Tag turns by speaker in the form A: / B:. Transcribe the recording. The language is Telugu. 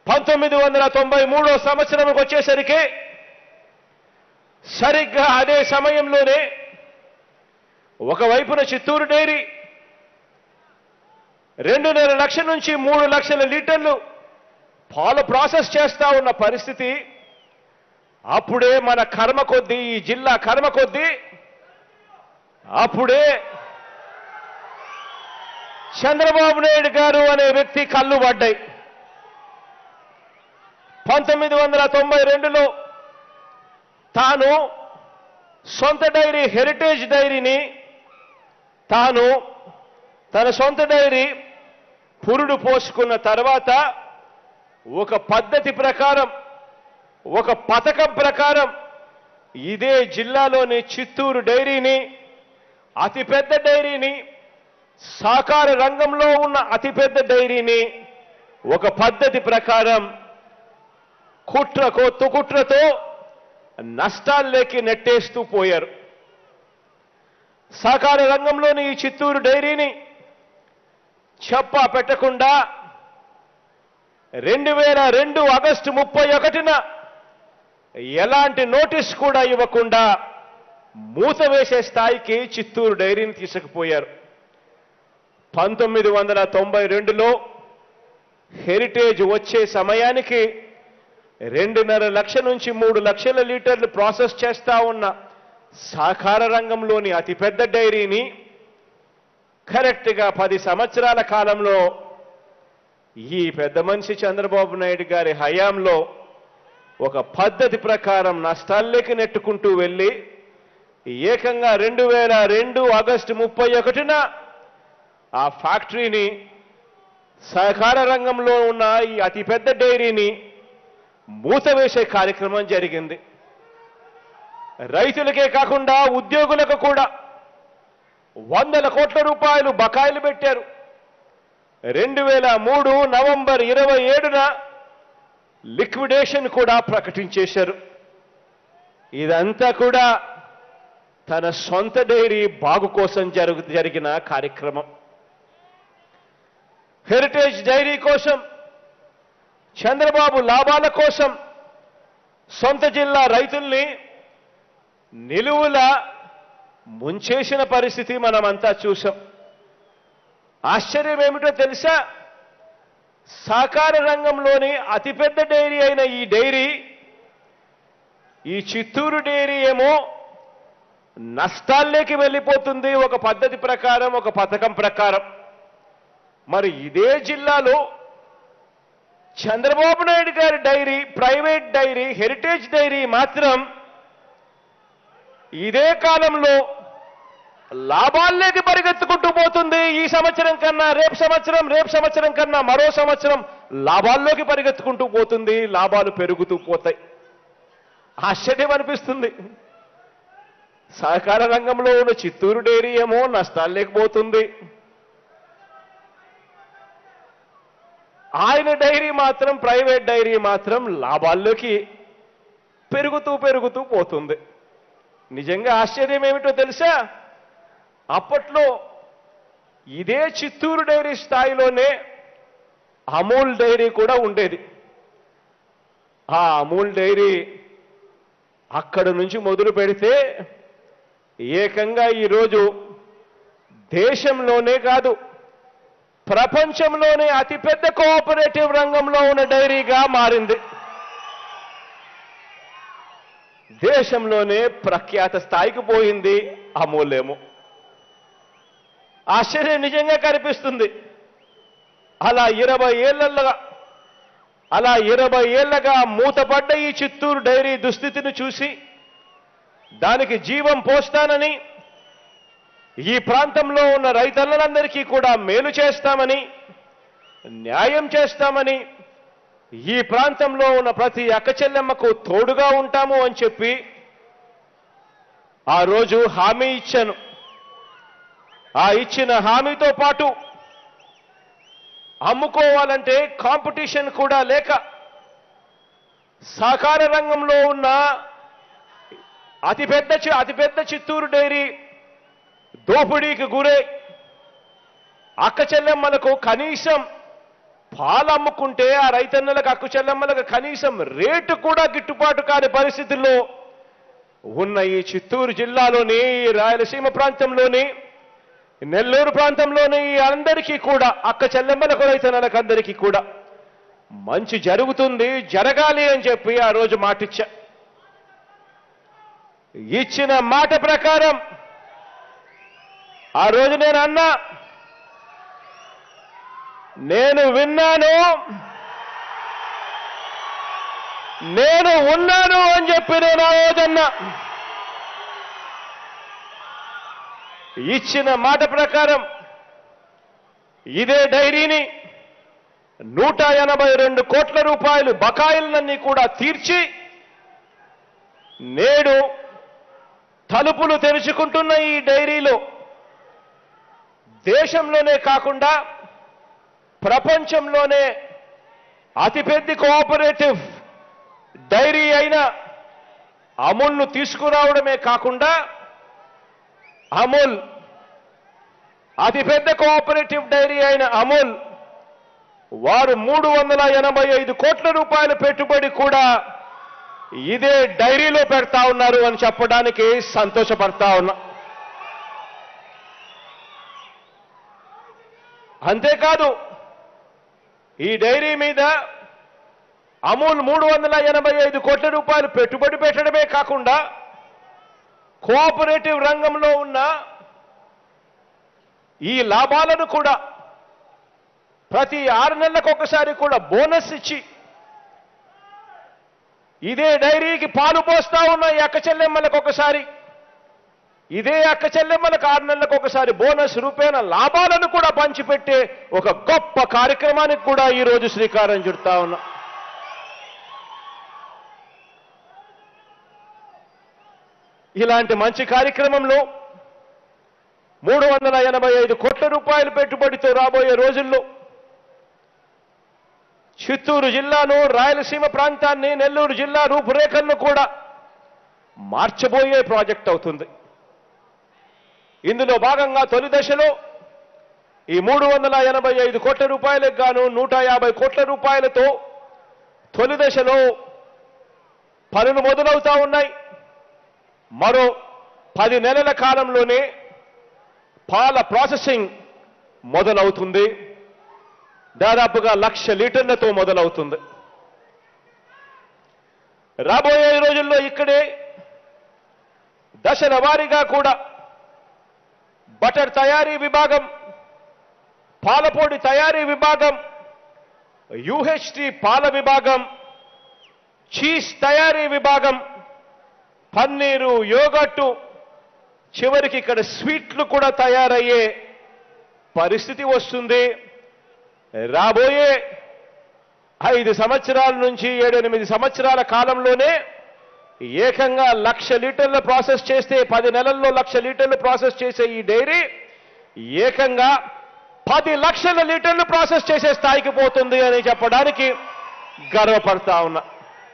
A: 1993 సంవత్సరంకి వచ్చేసరికి సరిగ్గా అదే సమయంలోనే ఒకవైపున చిత్తూరు డైరీ 2.5 లక్షల నుంచి 3 లక్షల లీటర్లు పాలు ప్రాసెస్ చేస్తా ఉన్న పరిస్థితి. అప్పుడే మన కర్మ కొద్దీ, ఈ జిల్లా కర్మ కొద్దీ అప్పుడే చంద్రబాబు నాయుడు గారు అనే వ్యక్తి కళ్ళు పడ్డాయి. 1992లో తాను సొంత డైరీ హెరిటేజ్ డైరీని తాను తన సొంత డైరీ పురుడు పోసుకున్న తర్వాత ఒక పద్ధతి ప్రకారం, ఒక పథకం ప్రకారం ఇదే జిల్లాలోని చిత్తూరు డైరీని, అతిపెద్ద డైరీని, సహకార రంగంలో ఉన్న అతిపెద్ద డైరీని ఒక పద్ధతి ప్రకారం కుట్రతో నష్టాల్లోకి నెట్టేస్తూ పోయారు. సహకార రంగంలోని ఈ చిత్తూరు డైరీని చెప్పా పెట్టకుండా 2002 ఆగస్టు 31న ఎలాంటి నోటీస్ కూడా ఇవ్వకుండా మూత వేసే స్థాయికి చిత్తూరు డైరీని తీసుకుపోయారు. 1992లో హెరిటేజ్ వచ్చే సమయానికి 2.5 లక్షల నుంచి 3 లక్షల లీటర్లు ప్రాసెస్ చేస్తా ఉన్న సహకార రంగంలోని అతిపెద్ద డైరీని కరెక్ట్గా 10 సంవత్సరాల కాలంలో ఈ పెద్ద మనిషి చంద్రబాబు నాయుడు గారి హయాంలో ఒక పద్ధతి ప్రకారం నష్టాల్లోకి నెట్టుకుంటూ వెళ్ళి ఏకంగా 2002 ఆగస్టు 31న ఆ ఫ్యాక్టరీని, సహకార రంగంలో ఉన్న ఈ అతిపెద్ద డైరీని మూత వేసే కార్యక్రమం జరిగింది. రైతులకే కాకుండా ఉద్యోగులకు కూడా వందల కోట్ల రూపాయలు బకాయిలు పెట్టారు. 2003 నవంబర్ 27న లిక్విడేషన్ కూడా ప్రకటించేశారు. ఇదంతా కూడా తన సొంత డైరీ బాగు కోసం జరిగిన కార్యక్రమం. హెరిటేజ్ డైరీ కోసం, చంద్రబాబు లాభాల కోసం సొంత జిల్లా రైతుల్ని నిలువుల ముంచేసిన పరిస్థితి మనమంతా చూసాం. ఆశ్చర్యం ఏమిటో తెలుసా? సహకార రంగంలోని అతిపెద్ద డైరీ అయిన ఈ డైరీ, ఈ చిత్తూరు డైరీ ఏమో నష్టాల్లోకి వెళ్ళిపోతుంది ఒక పద్ధతి ప్రకారం, ఒక పథకం ప్రకారం. మరి ఇదే జిల్లాలో చంద్రబాబు నాయుడు గారి dairy, private dairy, Heritage dairy మాత్రం ఇదే కాలంలో లాభాల్లోకి పరిగెత్తుకుంటూ పోతుంది. ఈ సంవత్సరం కన్నా రేపు సంవత్సరం, రేపు సంవత్సరం కన్నా మరో సంవత్సరం లాభాల్లోకి పరిగెత్తుకుంటూ పోతుంది. లాభాలు పెరుగుతూ పోతాయి. ఆశ్చర్యం అనిపిస్తుంది. సహకార రంగంలో ఉన్న చిత్తూరు డైరీ ఏమో నష్టాల్లోకి పోతుంది, ఆయన డైరీ మాత్రం, ప్రైవేట్ డైరీ మాత్రం లాభాల్లోకి పెరుగుతూ పోతుంది. నిజంగా ఆశ్చర్యం ఏమిటో తెలుసా? అప్పట్లో ఇదే చిత్తూరు డైరీ స్థాయిలోనే అమూల్ డైరీ కూడా ఉండేది. ఆ అమూల్ డైరీ అక్కడ నుంచి మొదలు పెడితే ఏకంగా ఈరోజు దేశంలోనే కాదు, ప్రపంచంలోనే అతిపెద్ద కోఆపరేటివ్ రంగంలో ఉన్న డైరీగా మారింది. దేశంలోనే ప్రఖ్యాత స్థాయికి పోయింది అమూల్ ఏమో. ఆశ్చర్యం నిజంగా కనిపిస్తుంది. అలా 20 ఏళ్లగా మూతపడ్డ ఈ చిత్తూరు డైరీ దుస్థితిని చూసి దానికి జీవం పోస్తానని, ఈ ప్రాంతంలో ఉన్న రైతులందరికీ కూడా మేలు చేస్తామని, న్యాయం చేస్తామని, ఈ ప్రాంతంలో ఉన్న ప్రతి అక్కచెల్లెమ్మకు తోడుగా ఉంటాము అని చెప్పి ఆ రోజు హామీ ఇచ్చాను. ఆ ఇచ్చిన హామీతో పాటు అమ్ముకోవాలంటే కాంపిటీషన్ కూడా లేక సహకార రంగంలో ఉన్న అతిపెద్ద చిత్తూరు డైరీ దోపిడీకి గురై అక్క చెల్లెమ్మలకు కనీసం పాలు అమ్ముకుంటే ఆ రైతన్నలకు అక్కు చెల్లెమ్మలకు కనీసం రేటు కూడా గిట్టుబాటు కాని పరిస్థితుల్లో ఉన్న ఈ చిత్తూరు జిల్లాలోని ఈ రాయలసీమ ప్రాంతంలోని నెల్లూరు ప్రాంతంలోని అందరికీ కూడా అక్క చెల్లెమ్మలకు రైతన్నలకు అందరికీ కూడా మంచి జరుగుతుంది, జరగాలి అని చెప్పి ఆ రోజు మాటిచ్చా. ఇచ్చిన మాట ప్రకారం ఆ రోజు నేను అన్నా, నేను విన్నాను, నేను ఉన్నాను అని చెప్పి నేను ఆ రోజన్నా. ఇచ్చిన మాట ప్రకారం ఇదే డైరీని 182 కోట్ల రూపాయలు బకాయిలన్నీ కూడా తీర్చి నేడు తలుపులు తెరుచుకుంటున్న ఈ డైరీలో దేశంలోనే కాకుండా ప్రపంచంలోనే అతిపెద్ద కోఆపరేటివ్ డైరీ అయిన అమూల్ను తీసుకురావడమే కాకుండా అమూల్ అతిపెద్ద కోఆపరేటివ్ డైరీ అయిన అమూల్ వారు 385 కోట్ల రూపాయల పెట్టుబడి కూడా ఇదే డైరీలో పెడతా ఉన్నారు అని చెప్పడానికి సంతోషపడతా ఉన్నా. అంతేకాదు ఈ డైరీ మీద అమూల్ 385 కోట్ల రూపాయలు పెట్టుబడి పెట్టడమే కాకుండా కోఆపరేటివ్ రంగంలో ఉన్న ఈ లాభాలను కూడా ప్రతి 6 నెలలకు ఒకసారి కూడా బోనస్ ఇచ్చి ఇదే డైరీకి పాలు పోస్తా ఉన్న ఈ అక్క చెల్లెమ్మలకు ఒకసారి, ఇదే అక్క చెల్లెమ్మలకు 6 నెలలకు ఒకసారి బోనస్ రూపేణ లాభాలను కూడా పంచిపెట్టే ఒక గొప్ప కార్యక్రమానికి కూడా ఈ రోజు శ్రీకారం చుడతా ఉన్నా. ఇలాంటి మంచి కార్యక్రమంలో 385 కోట్ల రూపాయల పెట్టుబడితో రాబోయే రోజుల్లో చిత్తూరు జిల్లాను, రాయలసీమ ప్రాంతాన్ని, నెల్లూరు జిల్లా రూపురేఖలను కూడా మార్చబోయే ప్రాజెక్ట్ అవుతుంది. ఇందులో భాగంగా తొలి దశలో ఈ 385 కోట్ల రూపాయలకు గాను 150 కోట్ల రూపాయలతో తొలి దశలో పనులు మొదలవుతా ఉన్నాయి. మరో 10 నెలల కాలంలోనే పాల ప్రాసెసింగ్ మొదలవుతుంది. దాదాపుగా 1,00,000 లీటర్లతో మొదలవుతుంది. రాబోయే రోజుల్లో ఇక్కడే దశల వారీగా కూడా బటర్ తయారీ విభాగం, పాలపొడి తయారీ విభాగం, యూహెచ్టీ పాల విభాగం, చీజ్ తయారీ విభాగం, పన్నీరు, యోగట్టు, చివరికి ఇక్కడ స్వీట్లు కూడా తయారయ్యే పరిస్థితి వస్తుంది. రాబోయే 5 సంవత్సరాల నుంచి 7-8 సంవత్సరాల కాలంలోనే ఏకంగా 1,00,000 లీటర్ల ప్రాసెస్ చేస్తే 10 నెలల్లో 1,00,000 లీటర్లు ప్రాసెస్ చేసే ఈ డైరీ ఏకంగా 10 లక్షల లీటర్లు ప్రాసెస్ చేసే స్థాయికి పోతుంది అని చెప్పడానికి గర్వపడతా ఉన్నా.